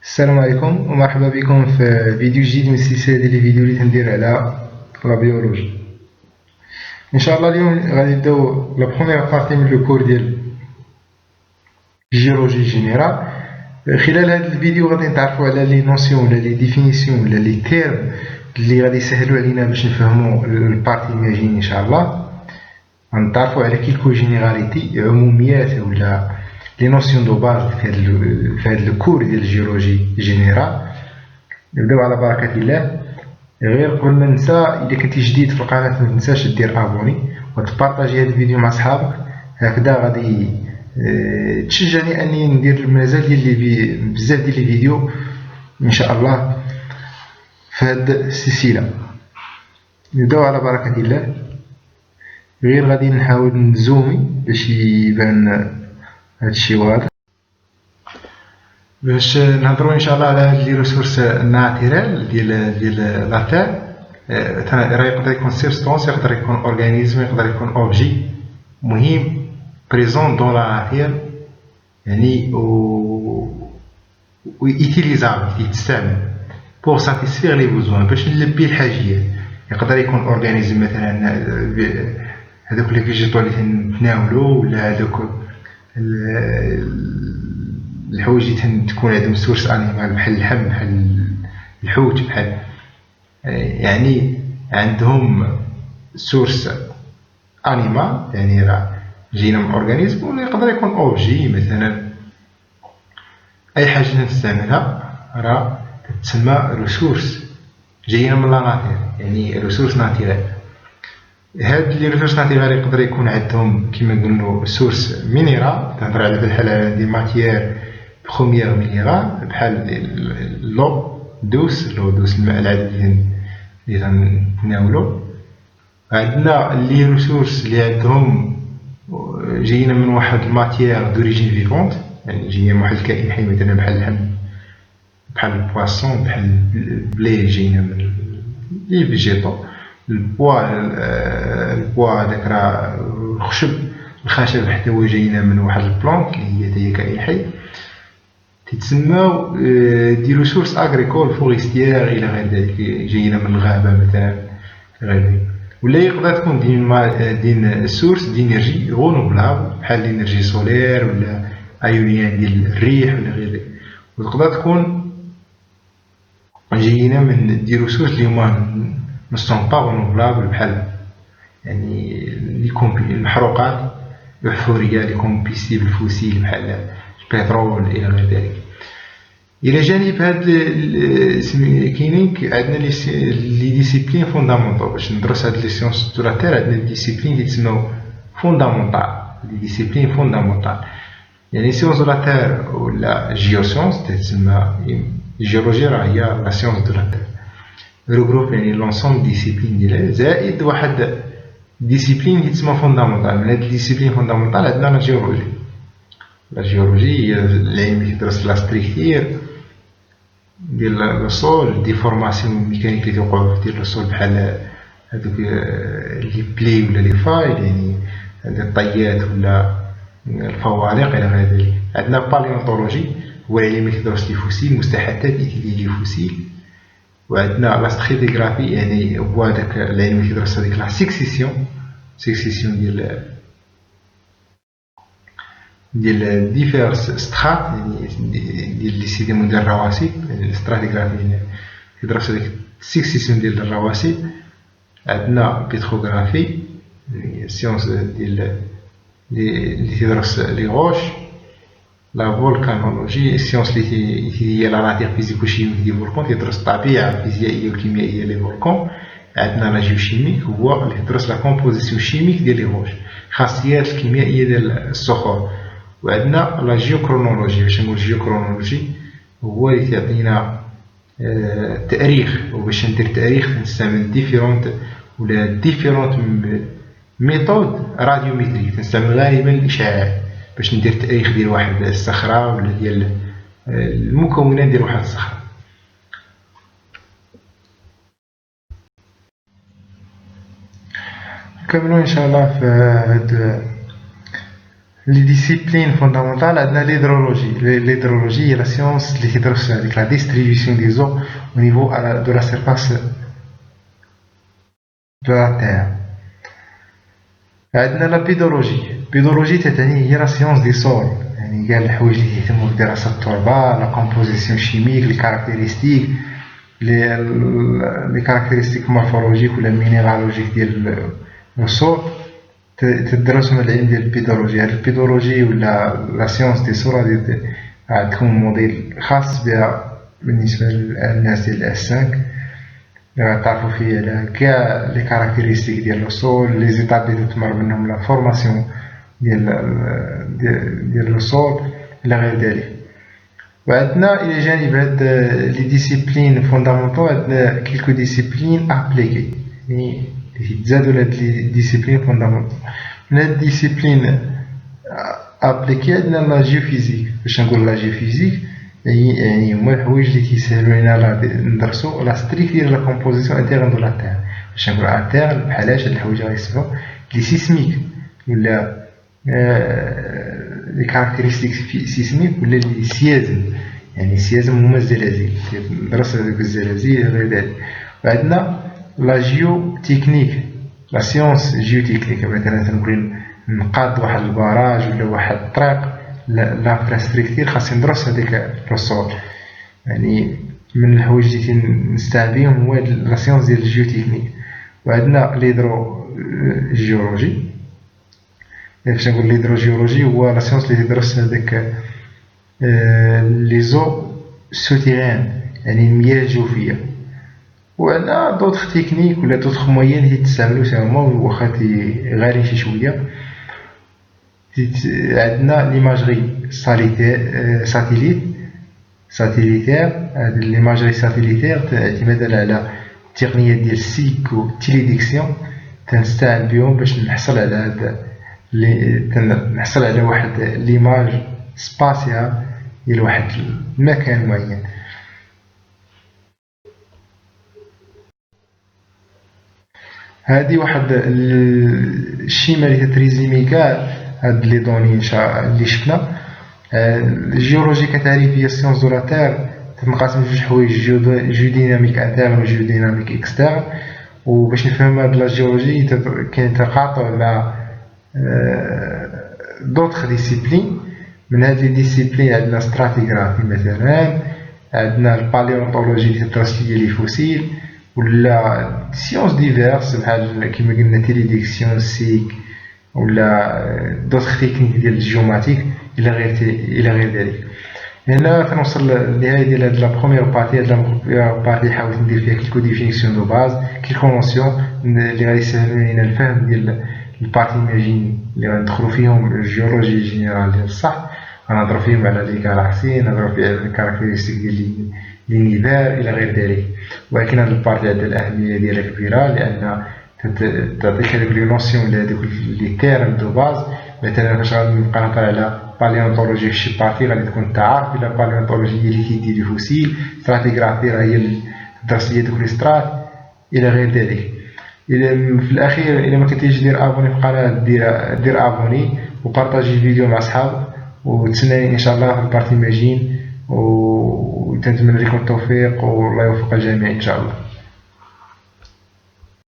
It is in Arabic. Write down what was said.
السلام عليكم ومرحبا بكم في فيديو جديد من سلسلة ديال الفيديو اللي تندير على لا بيولوجي. ان شاء الله اليوم غادي نبداو لا بروميير بارتي من لو كور ديال جيولوجي جينيرال. خلال هذا الفيديو غادي نتعرفوا على لي نوسيون ولا لي ديفينيسيون ولا لي تيرم اللي غادي يسهلوا علينا باش نفهموا البارتي ماجين ان شاء الله. غنتعرفوا على كيلكو جينيراليتي عموميات ولا لي نوسيون دو باز في هذا الكور ديال الجيولوجي جينيرال. نبداو على بركة الله. غير قبل ما ننسى، اذا كنتي جديد في القناه ما تنساش دير ابوني وتبارطاجي هذا الفيديو مع صحابك، هكذا غادي تشجعني اني ندير مازال ديال بزاف ديال لي فيديو ان شاء الله في هذه السلسله. نبداو على بركه الله. غير غادي نحاول نزومي باش يبان هادشي واضح، باش نهضروا ان شاء الله على لي ريسورس ناتيرال ديال لا تير. راه يقدر يكون سيبستونس، يقدر يكون اورغانيزم، يقدر يكون اوبجي مهم بريزون دون لا ناتير، يعني و يوتيليزابل، يتستعمل بور ساتيسفير لي بوزوان، باش نلبي الحاجيات. يقدر يكون اورغانيزم مثلا هذوك لي فيجيتو اللي تناولو، ولا هذوك الحوايج اللي تكون عندهم سورس انيمال بحال اللحم، بحال الحوت، بحال يعني عندهم سورس انيمال، يعني راه جينا من اورغانيزم. ولا يقدر يكون اوبجي مثلا اي حاجه نستعملها راه تسمى ريسورس جايين من لا ناتير، يعني ريسورس ناتيرال. هاد لي ريسورس ناتيرال يقدر يكون عندهم كيما قلنا سورس مينيرال، تهضر على بحال دي ماتيير بروميير مينيرال بحال لو دوس، الماء العذب اللي غنتناولو. عندنا لي ريسورس اللي عندهم جايين من واحد الماتيير دوريجين فيفونت، يعني جايين من واحد الكائن حي مثلا بحال اللحم، بحال البواسون، بحال البلي جايين من لي فيجيتو. البوا هذاك راه الخشب حتى هو جايين من واحد البلونك اللي هي كائن حي، تتسماو دي ريسورس اغريكول فوريستيير الى غير ذلك، جايين من الغابه مثلا غير ذلك. ولا يقدر تكون دين سورس دينيرجي رونوبلابل بحال الانرجي سولير ولا ايوليان ديال الريح ولا غير ذلك. وتقدر تكون جايين من دي ريسورس اللي هما مستون با رونوبلابل بحال يعني المحروقات الاحفوريه، لي كومبيستيبل فوسيل بحال البترول الى غير ذلك. الى جانب هاد كاينين عندنا لي ديسيبلين فوندامونطال. باش ندرس هاد لي سيونس دو لا تير عندنا ديسيبلين اللي تسموا فوندامونطال، لي ديسيبلين فوندامونطال. يعني سيونس دو لا تير ولا جيوسيونس تسمى الجيولوجي، راه هي لا سيونس دو لا تير ريغروب، يعني لونسومبل ديسيبلين ديالها زائد واحد ديسيبلين اللي تسمى فوندامونطال. من هاد ديسيبلين فوندامونطال عندنا لا جيولوجي. لا جيولوجي هي العلم اللي كيدرس لا ستركتير ديال لو سول، ديفورماسيون ميكانيك اللي توقعو ديال لو سول بحال هادوك لي بلي ولا لي فايل، يعني هاد الطيات ولا الفوالق الى غير ذلك. عندنا باليونتولوجي هو العلم اللي كيدرس لي فوسيل، المستحدثات ديال لي فوسيل. وعندنا لا ستراتيغرافي، يعني هو هذاك العلم اللي كيدرس هذيك لا سيكسيسيون ديال ديفيرس سترات، يعني ديال لي سيديمون ديال الرواسب. يعني الستراتيغرافي يعني كيدرس هذيك السيكسيسيون ديال الرواسب. عندنا بيتروغرافي، يعني سيونس ديال اللي تدرس لي غوش. لا فولكانولوجي السيونس اللي هي لا ناتير فيزيكو شيميك دي فولكون، تدرس الطبيعه الفيزيائيه والكيميائيه لي فولكون. عندنا لا جيوشيميك هو اللي تدرس لا كومبوزيسيون شيميك ديال لي غوش، الخاصيات الكيميائيه ديال الصخور. وعندنا لا جيوكرونولوجي. باش نقول جيوكرونولوجي هو اللي تعطينا التاريخ، وباش ندير تاريخ نستعمل ديفيرونت ميثود راديومتري، تنستعمل غالبا الاشعاع باش ندير تاريخ ديال واحد الصخره ولا ديال المكونات ديال واحد الصخره. نكملوا ان شاء الله في هاد لي ديسيبلين فوندامونتال عندنا l'hydrologie هي لا سيونس اللي كيدرس هذيك لا ديستريبيسيون دي زو au niveau de la surface de la terre. عندنا لا بيدولوجي تعني هي لا سيونس دي سول، يعني كاع الحوايج اللي كيهتموا بدراسة التربة، لا كومبوزيسيون شيميك، لي كاركتيرستيك لي كاركتيرستيك مورفولوجيك ولا مينيرالوجيك ديال لو سول تدرس من العلم ديال البيدولوجي. هاد البيدولوجي ولا لا سيونس دي سول غادي تكون موديل خاص بها بالنسبة للناس ديال اس 5 اللي غتعرفو فيه على كاع لي كاركتيرستيك ديال لو سول، لي زيتاب اللي تتمر منهم لا فورماسيون ديال لو سول الى غير ذلك. وعندنا الى جانب هاد لي ديسيبلين فوندامونتال عندنا كيلكو ديسيبلين ابليكي، يعني يتزادوا لهاد لي ديسيبلين فوندامونتال. من هاد ديسيبلين ابليكي عندنا لا جيوفيزيك. باش نقول لا جيوفيزيك يعني هما الحوايج اللي كيسهلوا لينا ندرسو لا ستريك ديال لا كومبوزيسيون انتيرن دو لا تير. باش نقول انتيرن بحال هاد الحوايج غيسموا لي سيسميك ولا لي كاركتيرستيك سيسميك ولا لي سيازم، يعني سيازم هما الزلازل، ندرس هذوك الزلازل غير ذلك. وعندنا لا جيو تكنيك، لا سيونس جيو تكنيك، مثلا تنقول نقاد واحد البراج ولا واحد الطريق لافراستركتير خاص ندرس هذيك لو سول، يعني من الحوايج اللي كنستعن بهم هو لا سيونس ديال الجيو تكنيك. وعندنا ليدرو جيولوجي. باش نقول ليدروجيولوجي هو لا سيونس اللي تدرس هذاك لي زو سوتيران، يعني المياه الجوفيه. وعندنا دوطخ تكنيك ولا دوطخ مويان اللي تستعملو تا هما واخا غاليين شي شويه. عندنا ليماجري ساتيليتير. هاد ليماجري ساتيليتير اعتمادا على التقنيات ديال السيكو تيليديكسيون تنستعمل بهم باش نحصل على هاد نحصل على واحد ليماج سباسيال ديال واحد المكان معين. هذه واحد الشيما اللي تتريزيمي كاع هاد لي دوني اللي شفنا. الجيولوجي كتعريف هي سيونس دو لا تير تنقسم لجوج حوايج، جيو ديناميك انترن و جيو ديناميك اكسترن. وباش نفهم هاد لا جيولوجي كاين تقاطع مع دوطخ ديسيبلين. من هاد لي ديسيبلين عندنا ستراتيغرافي مثلا، عندنا الباليونطولوجي اللي تدرس لي فوسيل، ولا سيونس ديفيرس بحال كيما قلنا تيليديكسيون سيك ولا دوطخ تكنيك ديال الجيوماتيك الى غير ذلك. هنا كنوصل للنهايه ديال هاد لا بروميير بارتي. هاد لا بارتي حاولت ندير فيها كيلكو ديفينيسيون دو باز، كيلكو نوسيون اللي غادي يسهلوا لينا الفهم ديال البارتي ماجين اللي غندخلو فيهم الجيولوجي جينيرال ديال الصح. غنهضرو فيهم على لي كالاكسي، نهضرو فيه على الكاركتيرستيك ديال لي نيفير الى غير ذلك. ولكن هاد البارتي عندها الاهميه ديالها كبيره لانها تعطيك هذوك لي نوسيون ولا هذوك لي تيرم دو باز. مثلا فاش غنبقى نهضر على باليونطولوجي في شي بارتي غادي تكون انت عارف بلا باليونطولوجي هي اللي كيدير لي فوسيل، ستراتيغرافي راه هي اللي تدرس لي دوك لي سترات الى غير ذلك. في الاخير الا ما كنتيش دير ابوني في القناه دير ابوني وبارطاجي الفيديو مع صحابك، وتسناني ان شاء الله في البارتي ماجين، وتنتمنى لكم التوفيق والله يوفق الجميع ان شاء الله.